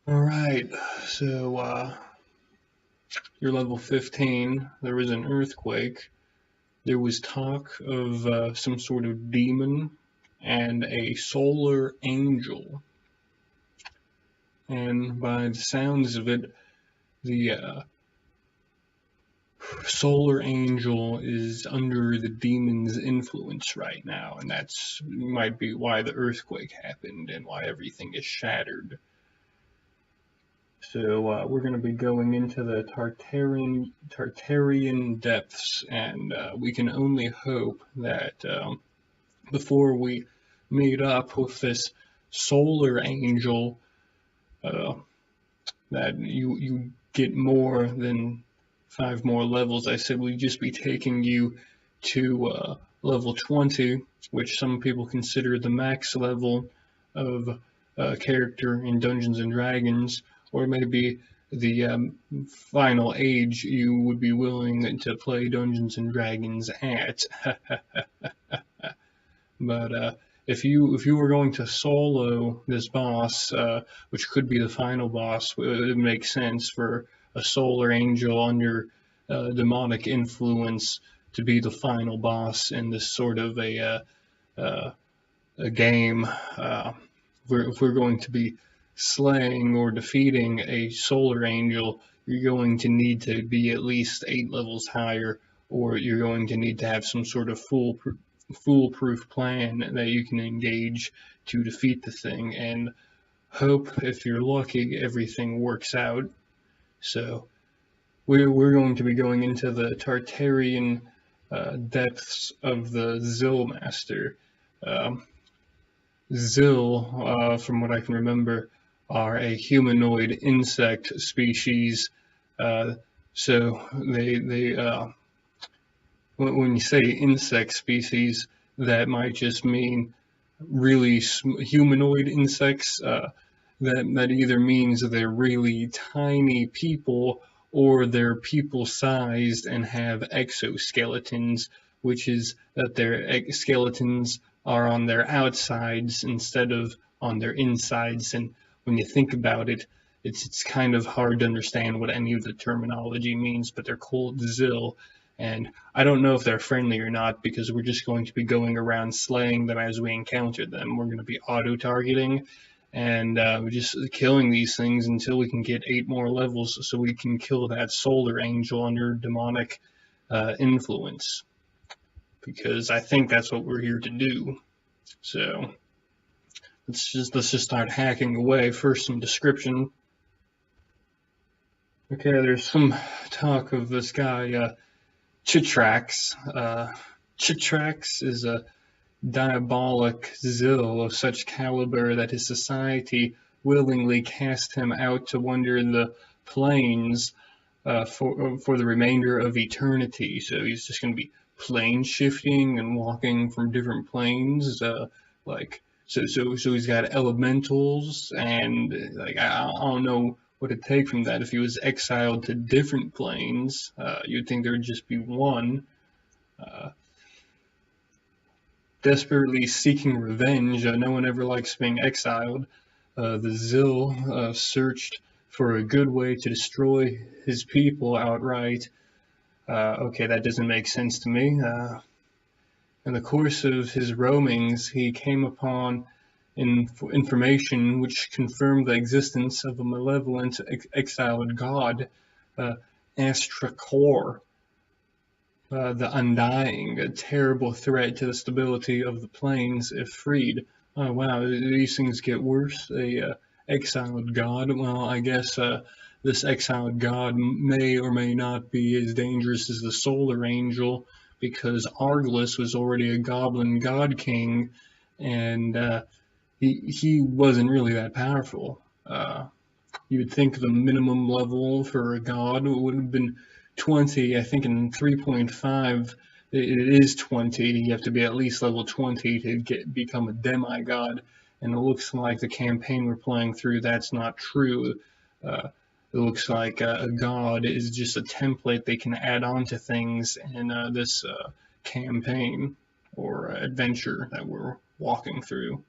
Alright, so you're level 15. There was an earthquake. There was talk of some sort of demon and a solar angel. And by the sounds of it, the solar angel is under the demon's influence right now, and that's might be why the earthquake happened and why everything is shattered. So we're going to be going into the Tartarian depths, and we can only hope that before we meet up with this solar angel, uh, that you get more than 5 more levels. I said we'd just be taking you to level 20, which some people consider the max level of character in Dungeons and Dragons, or maybe the final age you would be willing to play Dungeons and Dragons at. But if you were going to solo this boss, which could be the final boss, it would make sense for a solar angel under demonic influence to be the final boss in this sort of a game. If we're going to be slaying or defeating a solar angel, you're going to need to be at least 8 levels higher, or you're going to need to have some sort of foolproof plan that you can engage to defeat the thing, and hope, if you're lucky, everything works out. So we're going to be going into the Tartarian depths of the Zill Master. Zill, from what I can remember, are a humanoid insect species. So when you say insect species, that might just mean really humanoid insects. That either means they're really tiny people, or they're people-sized and have exoskeletons, which is that their skeletons are on their outsides instead of on their insides. And when you think about it, it's kind of hard to understand what any of the terminology means, but they're called Zill. And I don't know if they're friendly or not, because we're just going to be going around slaying them as we encounter them. We're going to be auto-targeting, and we're just killing these things until we can get 8 more levels so we can kill that solar angel under demonic influence. Because I think that's what we're here to do. So let's just start hacking away. First, some description. Okay, there's some talk of this guy, Chitrax. Chitrax is a diabolic Zill of such caliber that his society willingly cast him out to wander the plains for the remainder of eternity. So he's just going to be plane shifting and walking from different planes. So he's got elementals, and like I don't know what it'd take from that. If he was exiled to different planes, you'd think there would just be one. Desperately seeking revenge. No one ever likes being exiled. The Zill searched for a good way to destroy his people outright. Okay, that doesn't make sense to me. In the course of his roamings, he came upon information which confirmed the existence of a malevolent exiled god, Astrakor, the Undying, a terrible threat to the stability of the plains if freed. Oh wow, these things get worse. A exiled god. Well, I guess this exiled god may or may not be as dangerous as the solar angel, because Arglus was already a goblin god king, and he wasn't really that powerful. You would think the minimum level for a god would have been 20. I think in 3.5 it is 20. You have to be at least level 20 to become a demigod, and it looks like the campaign we're playing through, that's not true. It looks like a god is just a template they can add on to things in this campaign or adventure that we're walking through.